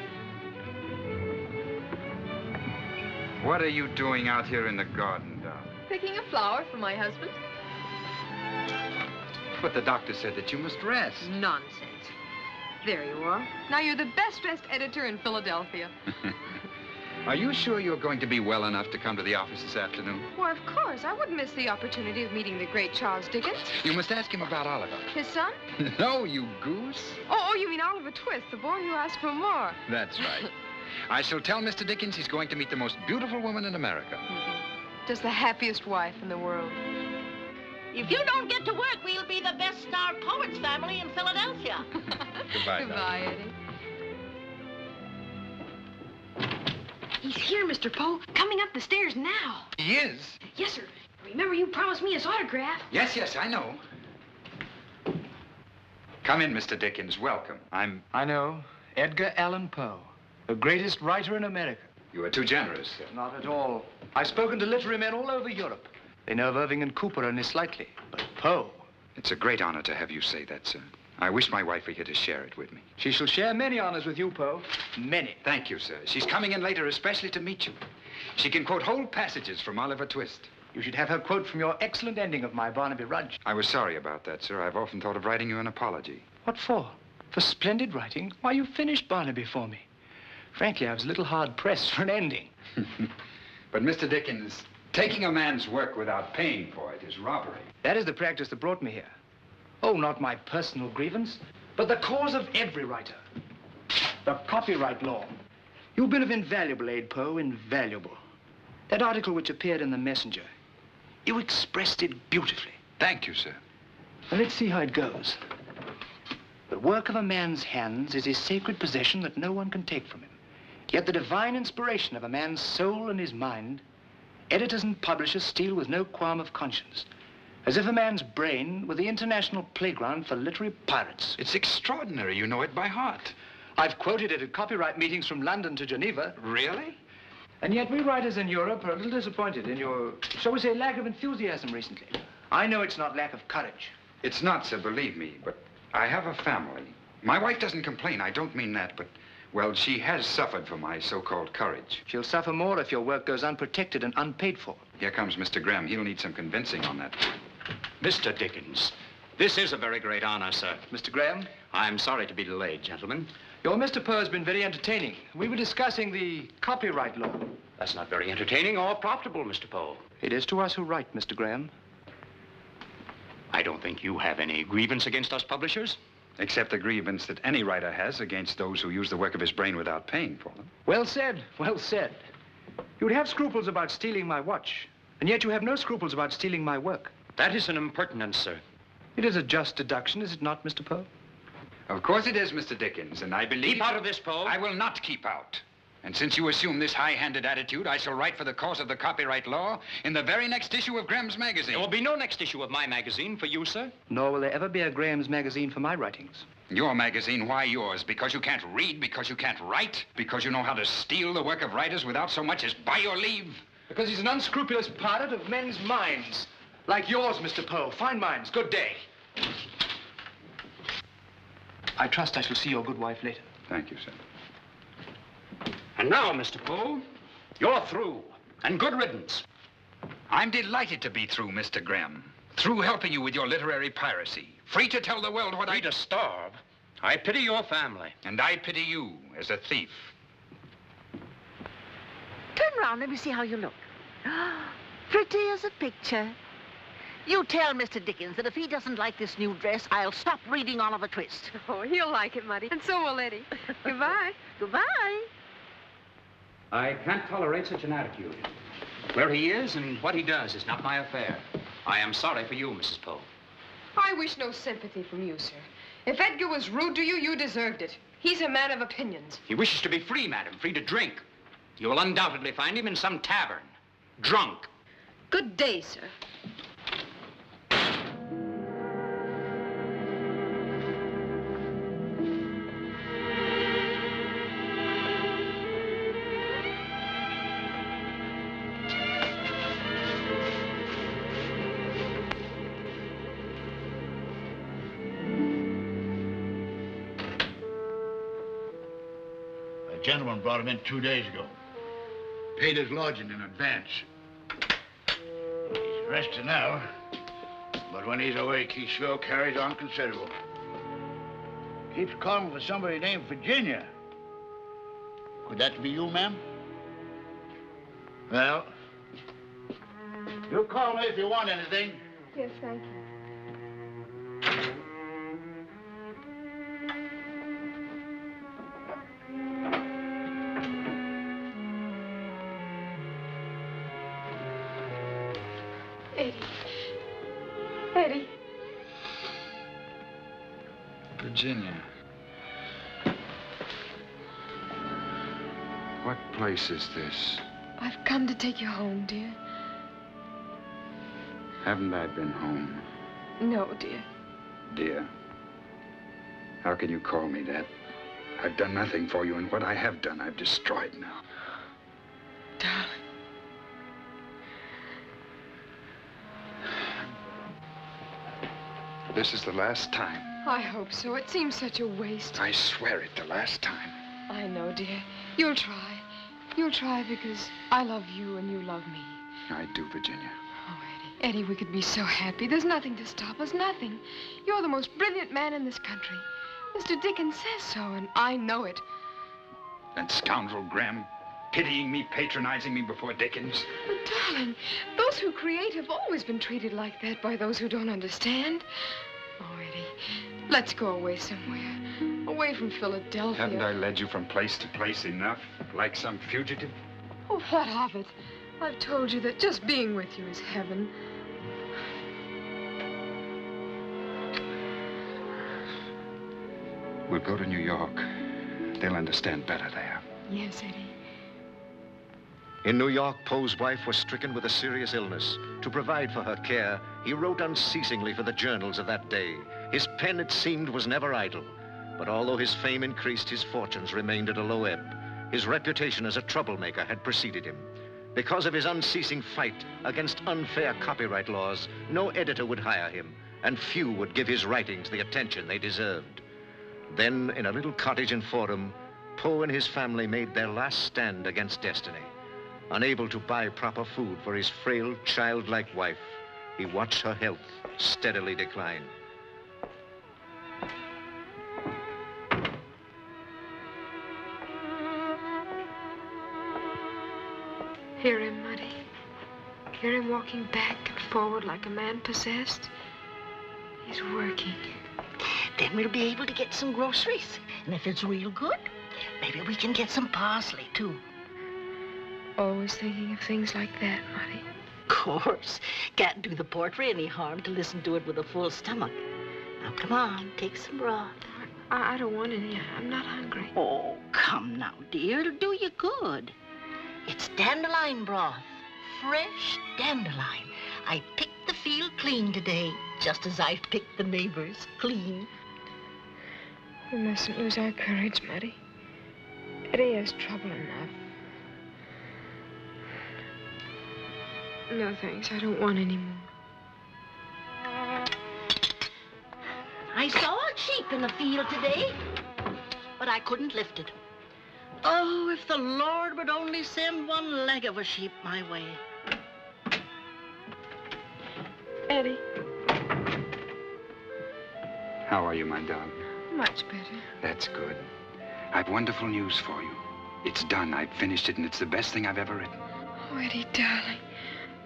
What are you doing out here in the garden, darling? Picking a flower for my husband. But the doctor said that you must rest. Nonsense. There you are. Now you're the best-dressed editor in Philadelphia. Are you sure you're going to be well enough to come to the office this afternoon? Why, of course. I wouldn't miss the opportunity of meeting the great Charles Dickens. You must ask him about Oliver. His son? No, you goose. Oh, you mean Oliver Twist, the boy who asked for more. That's right. I shall tell Mr. Dickens he's going to meet the most beautiful woman in America. Just the happiest wife in the world. If you don't get to work, we'll be the best star poets family in Philadelphia. Goodbye, Goodbye, Eddie. He's here, Mr. Poe, coming up the stairs now. He is? Yes, sir. Remember, you promised me his autograph. Yes, yes, I know. Come in, Mr. Dickens. Welcome. I know. Edgar Allan Poe, the greatest writer in America. You are too generous, sir. Not at all. I've spoken to literary men all over Europe. They know of Irving and Cooper only slightly, but Poe. It's a great honor to have you say that, sir. I wish my wife were here to share it with me. She shall share many honors with you, Poe. Many. Thank you, sir. She's coming in later especially to meet you. She can quote whole passages from Oliver Twist. You should have her quote from your excellent ending of My Barnaby Rudge. I was sorry about that, sir. I've often thought of writing you an apology. What for? For splendid writing? Why, you finished Barnaby for me. Frankly, I was a little hard-pressed for an ending. But, Mr. Dickens, taking a man's work without paying for it is robbery. That is the practice that brought me here. Oh, not my personal grievance, but the cause of every writer. The copyright law. You've been of invaluable aid, Poe, invaluable. That article which appeared in the Messenger, you expressed it beautifully. Thank you, sir. Now, let's see how it goes. The work of a man's hands is his sacred possession that no one can take from him. Yet the divine inspiration of a man's soul and his mind, editors and publishers steal with no qualm of conscience. As if a man's brain were the international playground for literary pirates. It's extraordinary. You know it by heart. I've quoted it at copyright meetings from London to Geneva. Really? And yet we writers in Europe are a little disappointed in your, shall we say, lack of enthusiasm recently. I know it's not lack of courage. It's not, sir, believe me, but I have a family. My wife doesn't complain. I don't mean that, but, well, she has suffered for my so-called courage. She'll suffer more if your work goes unprotected and unpaid for. Here comes Mr. Graham. He'll need some convincing on that. Mr. Dickens, this is a very great honor, sir. Mr. Graham? I'm sorry to be delayed, gentlemen. Your Mr. Poe has been very entertaining. We were discussing the copyright law. That's not very entertaining or profitable, Mr. Poe. It is to us who write, Mr. Graham. I don't think you have any grievance against us publishers. Except the grievance that any writer has against those who use the work of his brain without paying for them. Well said, well said. You would have scruples about stealing my watch, and yet you have no scruples about stealing my work. That is an impertinence, sir. It is a just deduction, is it not, Mr. Poe? Of course it is, Mr. Dickens, and I believe... Keep out of this, Poe. I will not keep out. And since you assume this high-handed attitude, I shall write for the cause of the copyright law in the very next issue of Graham's magazine. There will be no next issue of my magazine for you, sir. Nor will there ever be a Graham's magazine for my writings. Your magazine, why yours? Because you can't read, because you can't write, because you know how to steal the work of writers without so much as by your leave? Because he's an unscrupulous pirate of men's minds. Like yours, Mr. Poe. Fine minds. Good day. I trust I shall see your good wife later. Thank you, sir. And now, Mr. Poe, you're through. And good riddance. I'm delighted to be through, Mr. Graham. Through helping you with your literary piracy. Free to tell the world what Free to starve. I pity your family. And I pity you as a thief. Turn around, let me see how you look. Pretty as a picture. You tell Mr. Dickens that if he doesn't like this new dress, I'll stop reading Oliver Twist. Oh, he'll like it, Muddy. And so will Eddie. Goodbye. Goodbye. I can't tolerate such an attitude. Where he is and what he does is not my affair. I am sorry for you, Mrs. Poe. I wish no sympathy from you, sir. If Edgar was rude to you, you deserved it. He's a man of opinions. He wishes to be free, madam, free to drink. You will undoubtedly find him in some tavern, drunk. Good day, sir. A gentleman brought him in 2 days ago. Paid his lodging in advance. He's resting now, but when he's awake, he sure carries on considerable. Keeps calling for somebody named Virginia. Could that be you, ma'am? Well, you call me if you want anything. Yes, thank you. Eddie. Eddie. Virginia. What place is this? I've come to take you home, dear. Haven't I been home, No, dear. dear? How can you call me that? I've done nothing for you, and what I have done, I've destroyed now. Darling. This is the last time. I hope so. It seems such a waste. I swear it, the last time. I know, dear. You'll try. You'll try because I love you and you love me. I do, Virginia. Oh, Eddie. Eddie, we could be so happy. There's nothing to stop us, nothing. You're the most brilliant man in this country. Mr. Dickens says so, and I know it. That scoundrel Graham, pitying me, patronizing me before Dickens. But, darling, those who create have always been treated like that by those who don't understand. Oh, Eddie, let's go away somewhere. Away from Philadelphia. Haven't I led you from place to place enough, like some fugitive? Oh, what of it? I've told you that just being with you is heaven. We'll go to New York. They'll understand better there. Yes, Eddie. In New York, Poe's wife was stricken with a serious illness. To provide for her care, he wrote unceasingly for the journals of that day. His pen, it seemed, was never idle. But although his fame increased, his fortunes remained at a low ebb. His reputation as a troublemaker had preceded him. Because of his unceasing fight against unfair copyright laws, no editor would hire him, and few would give his writings the attention they deserved. Then, in a little cottage in Fordham, Poe and his family made their last stand against destiny. Unable to buy proper food for his frail, childlike wife, he watched her health steadily decline. Hear him, Muddy. Hear him walking back and forward like a man possessed. He's working. Then we'll be able to get some groceries. And if it's real good, maybe we can get some parsley, too. Always thinking of things like that, Muddy. Of course. Can't do the portrait any harm to listen to it with a full stomach. Now, come on, take some broth. I don't want any. I'm not hungry. Oh, come now, dear. It'll do you good. It's dandelion broth. Fresh dandelion. I picked the field clean today, just as I've picked the neighbors clean. We mustn't lose our courage, Muddy. Eddie has trouble enough. No, thanks. I don't want any more. I saw a sheep in the field today, but I couldn't lift it. Oh, if the Lord would only send one leg of a sheep my way. Eddie. How are you, my darling? Much better. That's good. I've wonderful news for you. It's done. I've finished it, and it's the best thing I've ever written. Oh, Eddie, darling.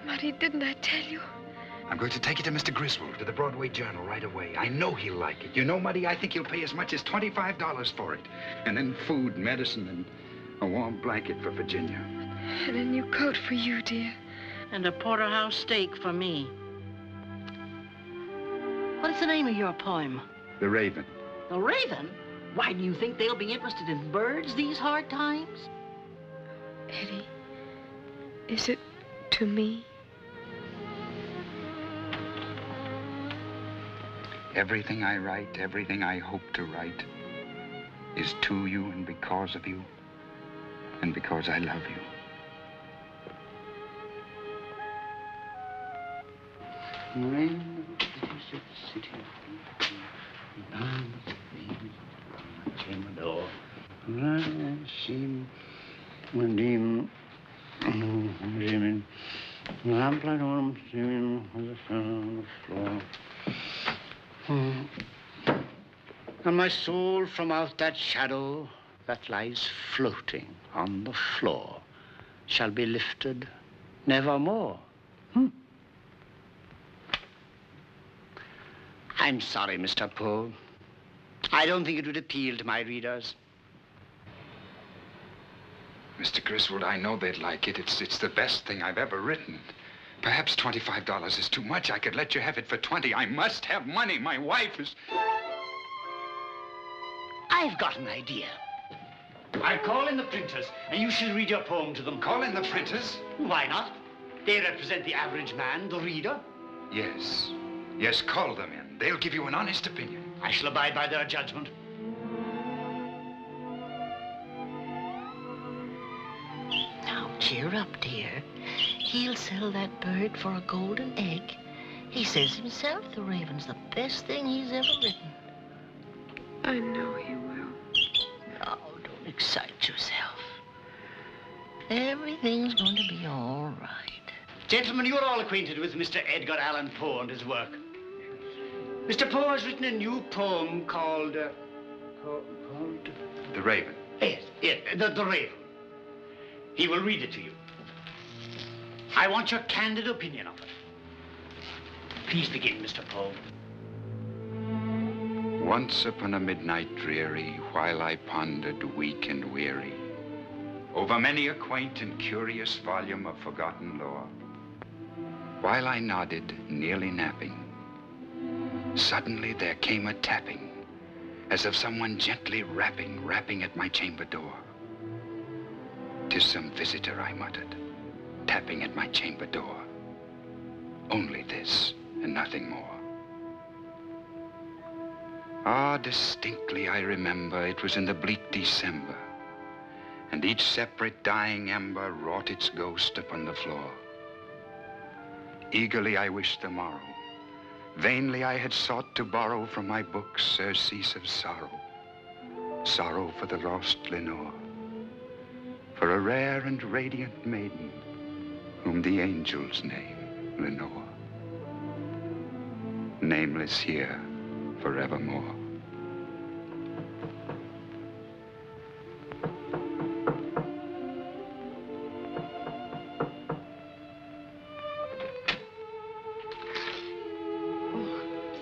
Muddy, didn't I tell you? I'm going to take it to Mr. Griswold, to the Broadway Journal, right away. I know he'll like it. You know, Muddy, I think he'll pay as much as $25 for it. And then food, medicine, and a warm blanket for Virginia. And a new coat for you, dear. And a porterhouse steak for me. What's the name of your poem? The Raven. The Raven? Why, do you think they'll be interested in birds these hard times? Eddie, is it to me? Everything I write, everything I hope to write, is to you and because of you, and because I love you. And my soul from out that shadow that lies floating on the floor shall be lifted nevermore. I'm sorry, Mr. Poe. I don't think it would appeal to my readers. Mr. Griswold, I know they'd like it. It's the best thing I've ever written. Perhaps $25 is too much. I could let you have it for 20. I must have money. My wife is... I've got an idea. I'll call in the printers, and you shall read your poem to them. Call in the printers? Why not? They represent the average man, the reader. Yes. Yes, call them in. They'll give you an honest opinion. I shall abide by their judgment. Now, cheer up, dear. He'll sell that bird for a golden egg. He says himself the Raven's the best thing he's ever written. I know he will. Oh, don't excite yourself. Everything's going to be all right. Gentlemen, you're all acquainted with Mr. Edgar Allan Poe and his work. Mr. Poe has written a new poem called... called... The Raven. Yes, the Raven. He will read it to you. I want your candid opinion of it. Please begin, Mr. Poe. Once upon a midnight dreary, while I pondered weak and weary over many a quaint and curious volume of forgotten lore, while I nodded, nearly napping, suddenly there came a tapping, as of someone gently rapping at my chamber door. "'Tis some visitor," I muttered, tapping at my chamber door. Only this, and nothing more. Ah, distinctly I remember it was in the bleak December, and each separate dying ember wrought its ghost upon the floor. Eagerly I wished the morrow. Vainly I had sought to borrow from my books surcease of sorrow. Sorrow for the lost Lenore, for a rare and radiant maiden whom the angels name Lenore. Nameless here forevermore.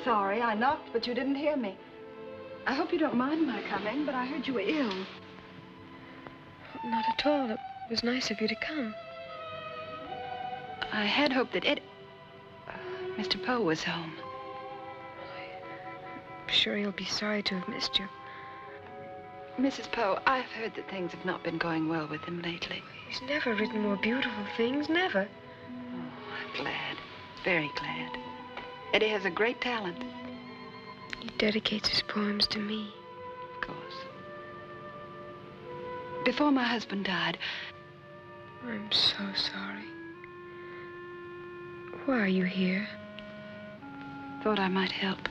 Sorry, I knocked, but you didn't hear me. I hope you don't mind my coming, but I heard you were ill. Not at all. It was nice of you to come. I had hoped that Mr. Poe was home. I'm sure he'll be sorry to have missed you. Mrs. Poe, I've heard that things have not been going well with him lately. He's never written more beautiful things, never. Oh, I'm glad. Very glad. Eddie has a great talent. He dedicates his poems to me. Of course. Before my husband died... I'm so sorry. Why are you here? Thought I might help.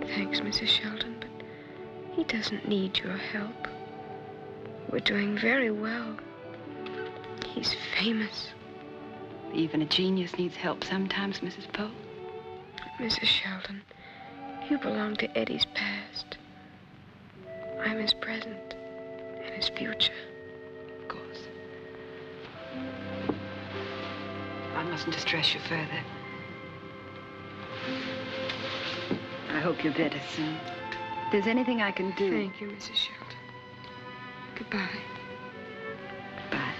Thanks, Mrs. Shelton, but he doesn't need your help. We're doing very well. He's famous. Even a genius needs help sometimes, Mrs. Poe. Mrs. Shelton, you belong to Eddie's past. I'm his present and his future. Of course. I mustn't distress you further. I hope you're better soon. If there's anything I can do... Thank you, Mrs. Shelton. Goodbye. Goodbye.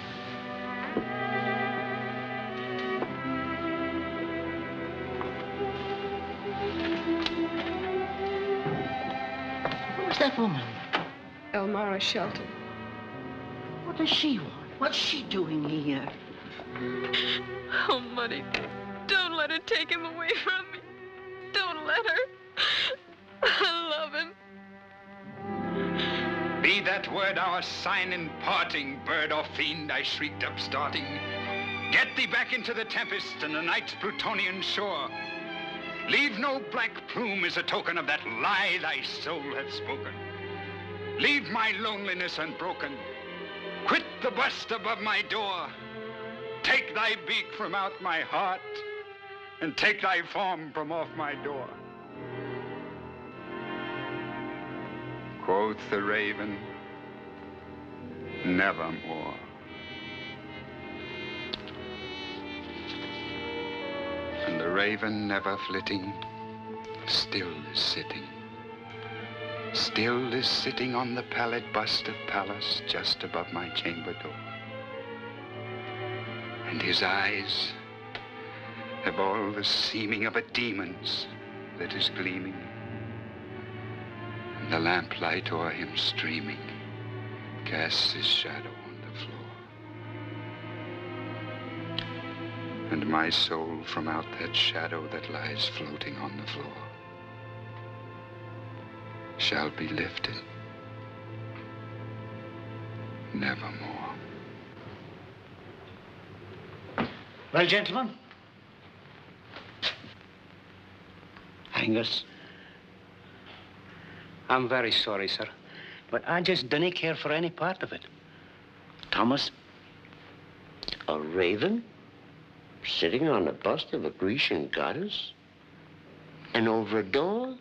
Who's that woman? Elmira Shelton. What does she want? What's she doing here? Oh, Muddy, don't let her take him away from me. Don't let her. I love him. Be that word our sign in parting, bird or fiend, I shrieked up starting. Get thee back into the tempest and the night's Plutonian shore. Leave no black plume as a token of that lie thy soul hath spoken. Leave my loneliness unbroken. Quit the bust above my door. Take thy beak from out my heart, and take thy form from off my door. Quoth the raven, nevermore. And the raven, never flitting, still is sitting. Still is sitting on the pallid bust of Pallas just above my chamber door. And his eyes have all the seeming of a demon's that is gleaming. And the lamplight o'er him streaming casts his shadow on the floor. And my soul from out that shadow that lies floating on the floor shall be lifted nevermore. Well, gentlemen. Angus. I'm very sorry, sir, but I just didn't care for any part of it. Thomas? A raven? Sitting on a bust of a Grecian goddess? And over a door?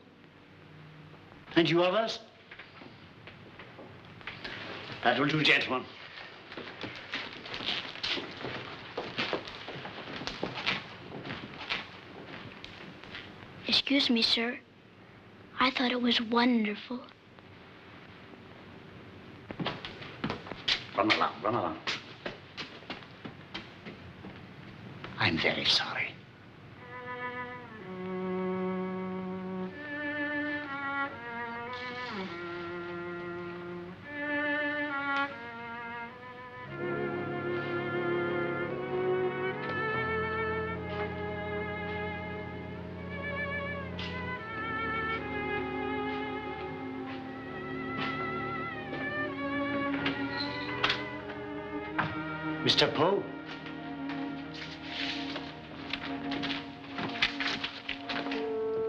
And you others? That will do, gentlemen. Excuse me, sir. I thought it was wonderful. Run along, run along. I'm very sorry. Mr. Poe.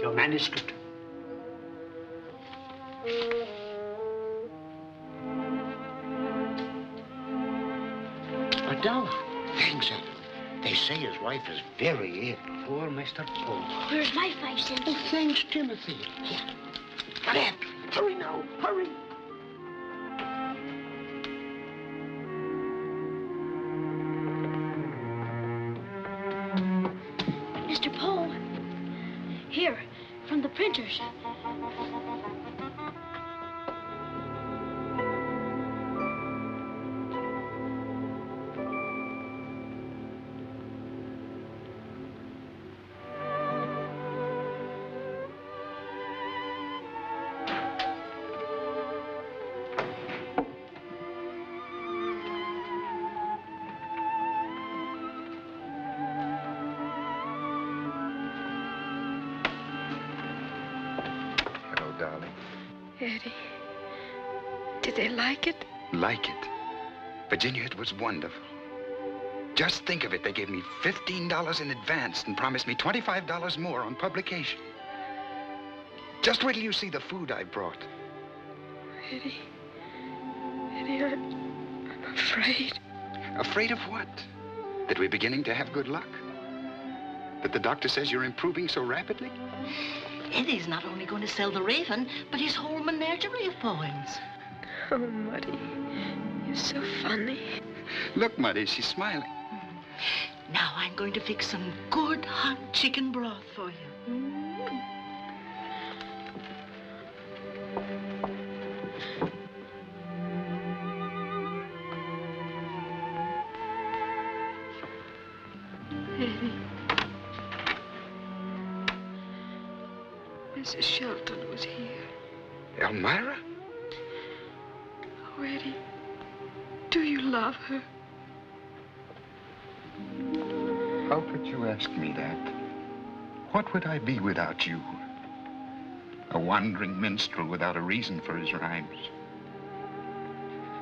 Your manuscript. $1. Thanks, Adam. They say his wife is very ill. Poor Mr. Poe. Where's my 5 cents? Oh, thanks, Timothy. Here. But after. Hurry now. Hurry. Mr. Poe. Here, from the printers. Darling. Eddie, did they like it? Like it? Virginia, it was wonderful. Just think of it. They gave me $15 in advance and promised me $25 more on publication. Just wait till you see the food I brought. Eddie, I'm afraid. Afraid of what? That we're beginning to have good luck? That the doctor says you're improving so rapidly? Eddie's not only going to sell the Raven, but his whole menagerie of poems. Oh, Muddy, you're so funny. Look, Muddy, she's smiling. Now I'm going to fix some good hot chicken broth for you. Eddie. Mrs. Shelton was here. Elmira? Oh, Eddie, do you love her? How could you ask me that? What would I be without you? A wandering minstrel without a reason for his rhymes.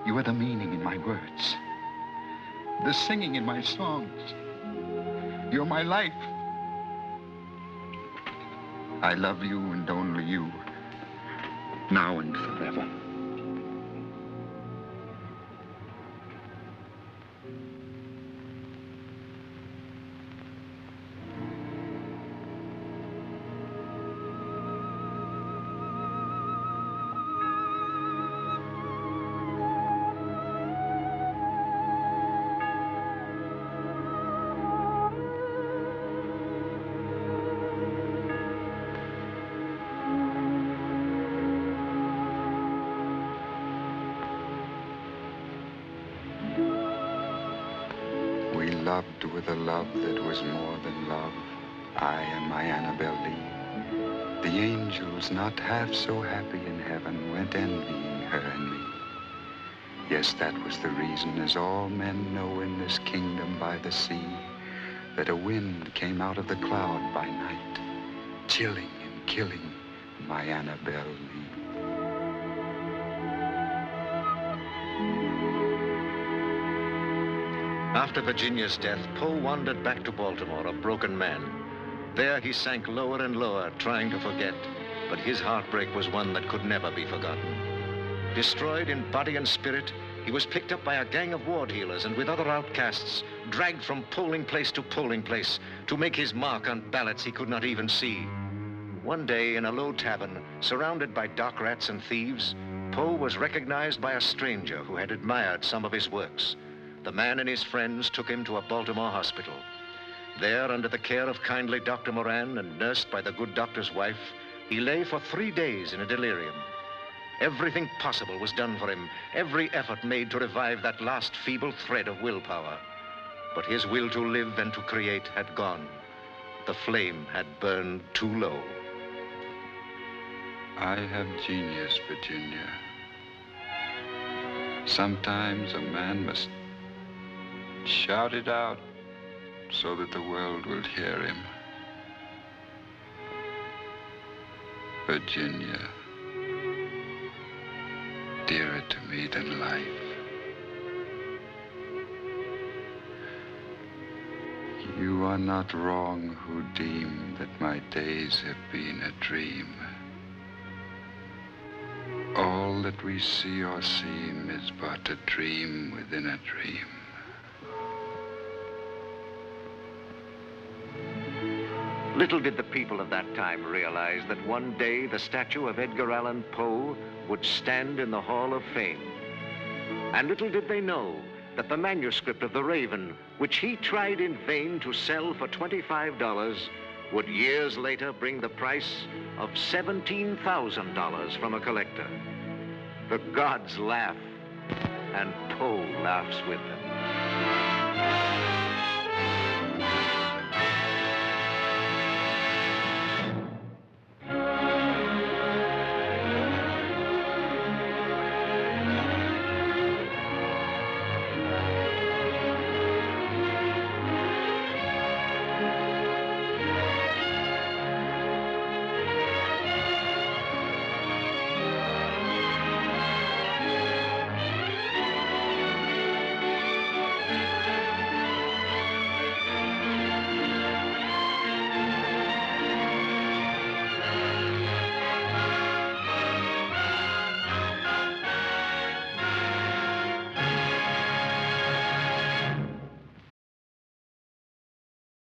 You are the meaning in my words, the singing in my songs. You're my life. I love you and only you, now and forever. Loved with a love that was more than love, I and my Annabel Lee. The angels, not half so happy in heaven, went envying her and me. Yes, that was the reason, as all men know in this kingdom by the sea, that a wind came out of the cloud by night, chilling and killing my Annabel Lee. After Virginia's death, Poe wandered back to Baltimore, a broken man. There he sank lower and lower, trying to forget, but his heartbreak was one that could never be forgotten. Destroyed in body and spirit, he was picked up by a gang of ward heelers and with other outcasts, dragged from polling place to polling place to make his mark on ballots he could not even see. One day in a low tavern, surrounded by dock rats and thieves, Poe was recognized by a stranger who had admired some of his works. The man and his friends took him to a Baltimore hospital. There, under the care of kindly Dr. Moran and nursed by the good doctor's wife, he lay for 3 days in a delirium. Everything possible was done for him, every effort made to revive that last feeble thread of willpower. But his will to live and to create had gone. The flame had burned too low. I have genius, Virginia. Sometimes a man must shout it out so that the world will hear him. Virginia, dearer to me than life. You are not wrong who deem that my days have been a dream. All that we see or seem is but a dream within a dream. Little did the people of that time realize that one day the statue of Edgar Allan Poe would stand in the Hall of Fame. And little did they know that the manuscript of The Raven, which he tried in vain to sell for $25, would years later bring the price of $17,000 from a collector. The gods laugh, and Poe laughs with them.